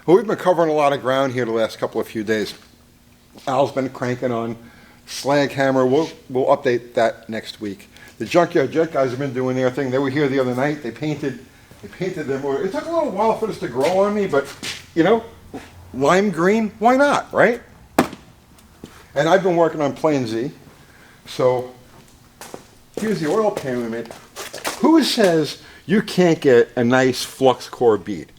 Well, we've been covering a lot of ground here the last few days. Al's been cranking on slag hammer. We'll update that next week. The Junkyard Jet guys have been doing their thing. They were here the other night. They painted their motor. It took a little while for this to grow on me, but you know, lime green, why not, right? And I've been working on Plan Z. So here's the oil pan we made. Who says you can't get a nice flux core bead?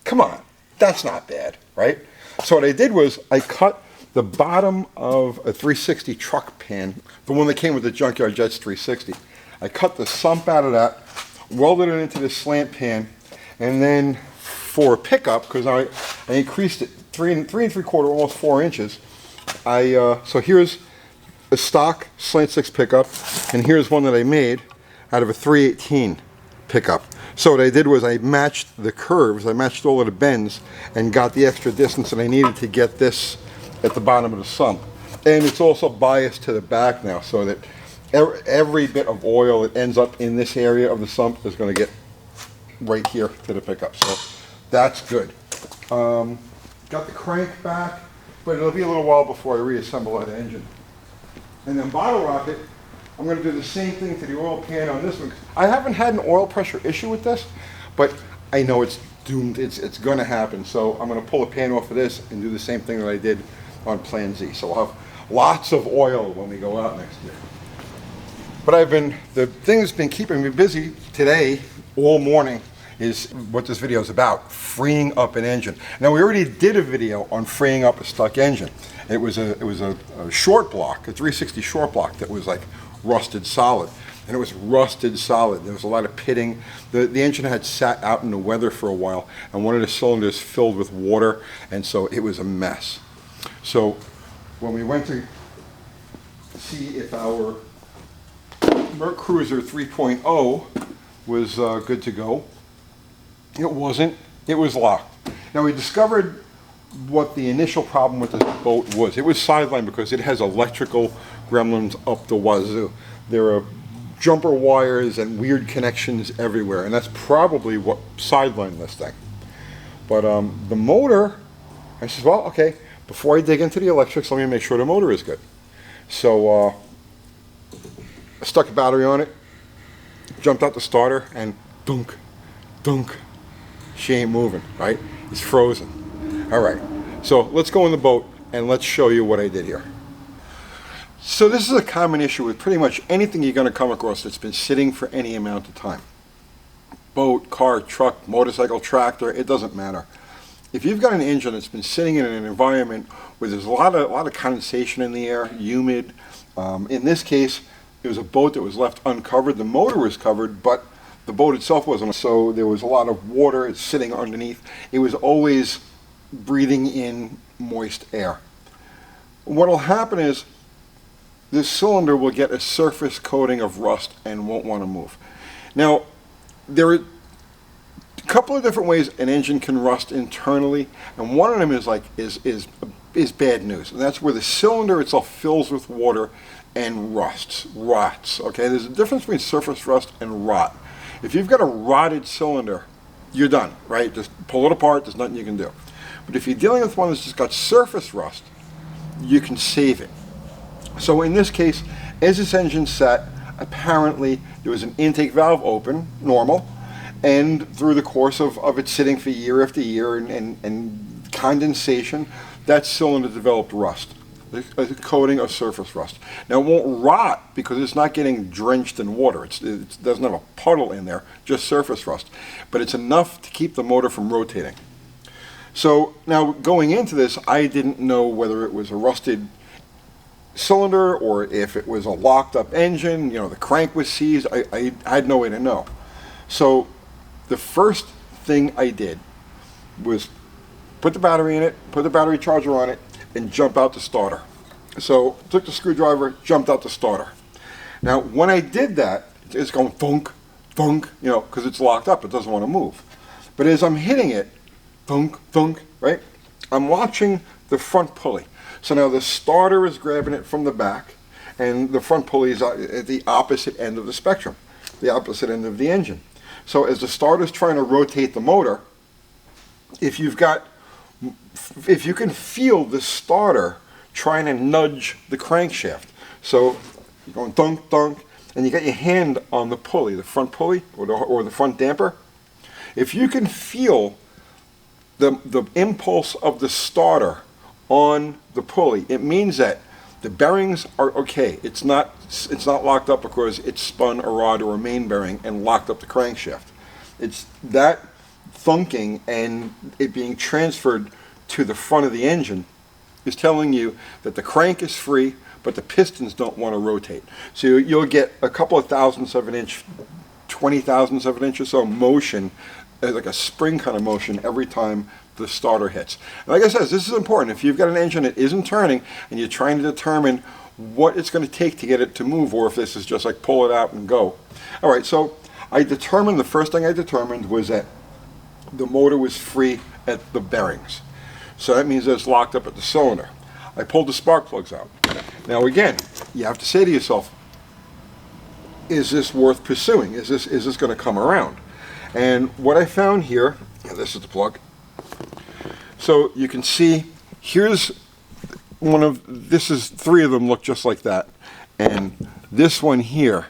Come on, that's not bad, right? So what I did was I cut the bottom of a 360 truck pan, the one that came with the Junkyard Jets 360. I cut the sump out of that, welded it into the slant pan, and then for a pickup, because I increased it 3 3/4, almost 4 inches. So here's a stock slant 6 pickup, and here's one that I made out of a 318 pickup. So what I did was I matched the curves, I matched all of the bends, and got the extra distance that I needed to get this at the bottom of the sump. And it's also biased to the back now, so that every bit of oil that ends up in this area of the sump is going to get right here to the pickup. So that's good. Got the crank back, but it'll be a little while before I reassemble that engine. And then bottle rocket, I'm going to do the same thing to the oil pan on this one. I haven't had an oil pressure issue with this, but I know it's doomed. It's going to happen. So I'm going to pull the pan off of this and do the same thing that I did on Plan Z. So we'll have lots of oil when we go out next year. But the thing that's been keeping me busy today all morning is what this video is about, freeing up an engine. Now we already did a video on freeing up a stuck engine. It was a short block, a 360 short block that was like rusted solid. And it was rusted solid. There was a lot of pitting. The engine had sat out in the weather for a while, and one of the cylinders filled with water, and so it was a mess. So when we went to see if our Merc Cruiser 3.0 was good to go, it wasn't. It was locked. Now we discovered what the initial problem with this boat was. It was sidelined because it has electrical gremlins up the wazoo. There are jumper wires and weird connections everywhere, and that's probably what sidelined this thing. But the motor, I said, well, okay, before I dig into the electrics, let me make sure the motor is good. So I stuck a battery on it, jumped out the starter, and dunk, dunk. She ain't moving, right? It's frozen. All right, so let's go in the boat and let's show you what I did here. So this is a common issue with pretty much anything you're going to come across that's been sitting for any amount of time. Boat, car, truck, motorcycle, tractor, it doesn't matter. If you've got an engine that's been sitting in an environment where there's a lot of condensation in the air, humid, in this case, it was a boat that was left uncovered. The motor was covered, but the boat itself wasn't, so there was a lot of water sitting underneath. It was always breathing in moist air. What will happen is this cylinder will get a surface coating of rust and won't want to move. Now, there are a couple of different ways an engine can rust internally, and one of them is bad news, and that's where the cylinder itself fills with water and rots. Okay, there's a difference between surface rust and rot. If you've got a rotted cylinder, you're done, right? Just pull it apart, there's nothing you can do. But if you're dealing with one that's just got surface rust, you can save it. So in this case, as this engine sat, apparently there was an intake valve open, normal, and through the course of it sitting for year after year and condensation, that cylinder developed rust, a coating of surface rust. Now it won't rot because it's not getting drenched in water. It doesn't have a puddle in there, just surface rust. But it's enough to keep the motor from rotating. So now going into this, I didn't know whether it was a rusted cylinder or if it was a locked up engine. You know, the crank was seized. I had no way to know. So the first thing I did was put the battery in it, put the battery charger on it, and jump out the starter. So took the screwdriver, jumped out the starter. Now when I did that, it's going thunk, thunk, you know, because it's locked up, it doesn't want to move. But as I'm hitting it, thunk, thunk, right? I'm watching the front pulley. So now the starter is grabbing it from the back, and the front pulley is at the opposite end of the spectrum, the opposite end of the engine. So as the starter is trying to rotate the motor, if you've got if you can feel the starter trying to nudge the crankshaft. So you're going dunk, dunk, and you got your hand on the pulley, the front pulley or the front damper. If you can feel the impulse of the starter on the pulley, it means that the bearings are okay. It's not locked up because it spun a rod or a main bearing and locked up the crankshaft. It's that thunking and it being transferred to the front of the engine is telling you that the crank is free, but the pistons don't want to rotate. So you'll get a couple of thousandths of an inch, 20 thousandths of an inch or so motion, like a spring kind of motion every time the starter hits. And like I said, this is important. If you've got an engine that isn't turning and you're trying to determine what it's going to take to get it to move, or if this is just like pull it out and go. All right, so the first thing I determined was that the motor was free at the bearings. So that means that it's locked up at the cylinder. I pulled the spark plugs out. Now again, you have to say to yourself, is this worth pursuing? Is this going to come around? And what I found here, this is the plug. So you can see, here's three of them look just like that. And this one here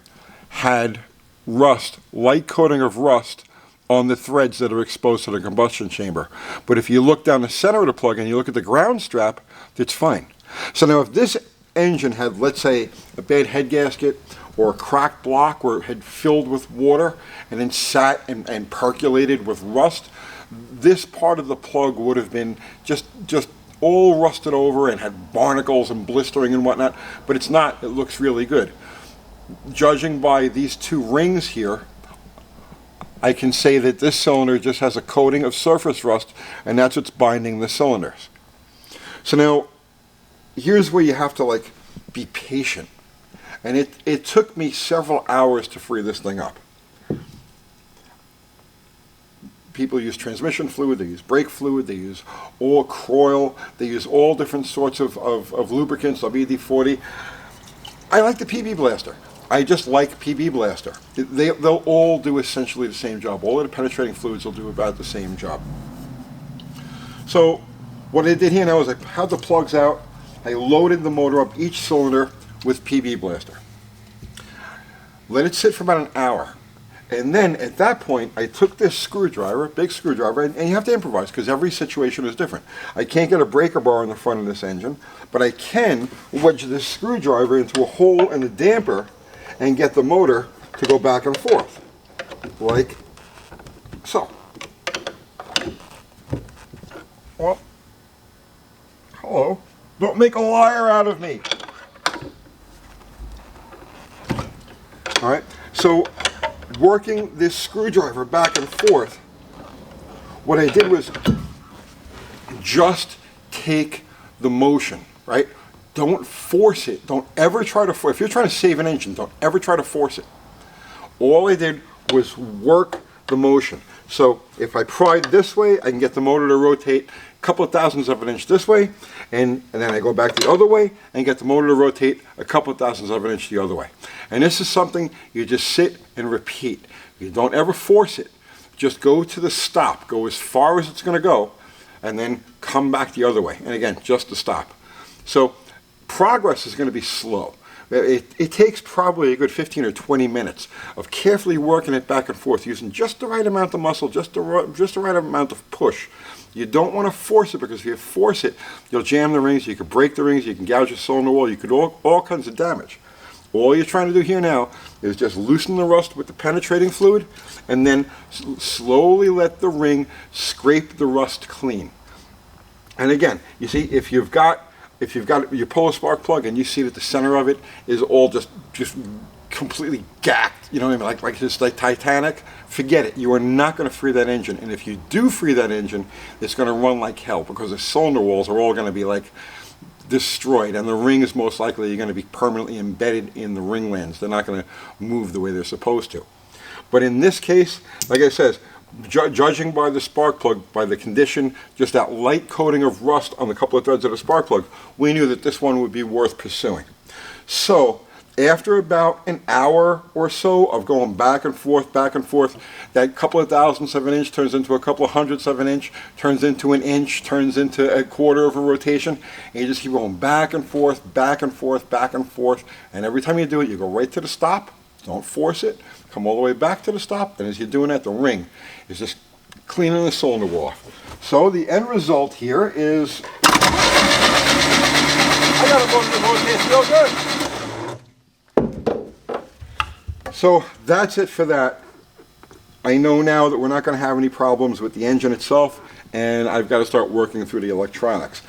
had rust, light coating of rust on the threads that are exposed to the combustion chamber. But if you look down the center of the plug and you look at the ground strap, it's fine. So now if this engine had, let's say, a bad head gasket or a cracked block where it had filled with water and then sat and percolated with rust, this part of the plug would have been just all rusted over and had barnacles and blistering and whatnot, but it's not. It looks really good. Judging by these two rings here, I can say that this cylinder just has a coating of surface rust, and that's what's binding the cylinders. So now, here's where you have to be patient. And it took me several hours to free this thing up. People use transmission fluid, they use brake fluid, they use oil, Croil, they use all different sorts of lubricants, WD-40. I like the PB Blaster. I just like PB Blaster. They'll all do essentially the same job. All of the penetrating fluids will do about the same job. So what I did here now is I had the plugs out, I loaded the motor up each cylinder with PB Blaster. Let it sit for about an hour. And then at that point, I took this screwdriver, big screwdriver, and you have to improvise because every situation is different. I can't get a breaker bar in the front of this engine, but I can wedge this screwdriver into a hole in the damper and get the motor to go back and forth, like so. Well, hello. Don't make a liar out of me. All right, so working this screwdriver back and forth, what I did was just take the motion, right? Don't force it. Don't ever try to force. If you're trying to save an engine, don't ever try to force it. All I did was work the motion. So if I pried this way, I can get the motor to rotate a couple of thousandths of an inch this way, and then I go back the other way and get the motor to rotate a couple of thousandths of an inch the other way. And this is something you just sit and repeat. You don't ever force it. Just go to the stop. Go as far as it's going to go, and then come back the other way. And again, just to stop. So progress is going to be slow. It takes probably a good 15 or 20 minutes of carefully working it back and forth, using just the right amount of muscle, just the right amount of push. You don't want to force it, because if you force it, you'll jam the rings, you could break the rings, you can gouge your cylinder wall, you could all kinds of damage. All you're trying to do here now is just loosen the rust with the penetrating fluid, and then slowly let the ring scrape the rust clean. And again, you see, if you pull a spark plug and you see that the center of it is all just completely gacked, you know what I mean, like just like Titanic, forget it. You are not going to free that engine. And if you do free that engine, it's going to run like hell, because the cylinder walls are all going to be like destroyed, and the rings most likely are going to be permanently embedded in the ring lands. They're not going to move the way they're supposed to. But in this case, like I said, judging by the spark plug, by the condition, just that light coating of rust on the couple of threads of the spark plug, we knew that this one would be worth pursuing. So After about an hour or so of going back and forth, that couple of thousandths of an inch turns into a couple of hundredths of an inch, turns into an inch, turns into a quarter of a rotation, and you just keep going back and forth, and every time you do it, you go right to the stop, don't force it, come all the way back to the stop, and as you're doing that, the ring is just cleaning the cylinder wall off. So the end result here is, I got a motor that rotates real good. So that's it for that. I know now that we're not going to have any problems with the engine itself, and I've got to start working through the electronics.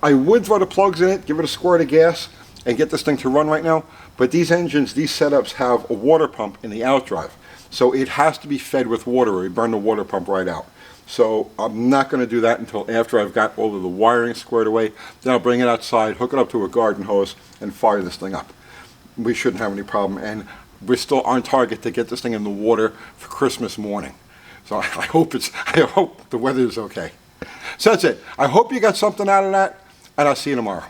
I would throw the plugs in it, give it a squirt of gas, and get this thing to run right now, but these engines, these setups have a water pump in the outdrive. So it has to be fed with water or you burn the water pump right out. So I'm not going to do that until after I've got all of the wiring squared away. Then I'll bring it outside, hook it up to a garden hose, and fire this thing up. We shouldn't have any problem, and we're still on target to get this thing in the water for Christmas morning. So I hope the weather is okay. So that's it. I hope you got something out of that, and I'll see you tomorrow.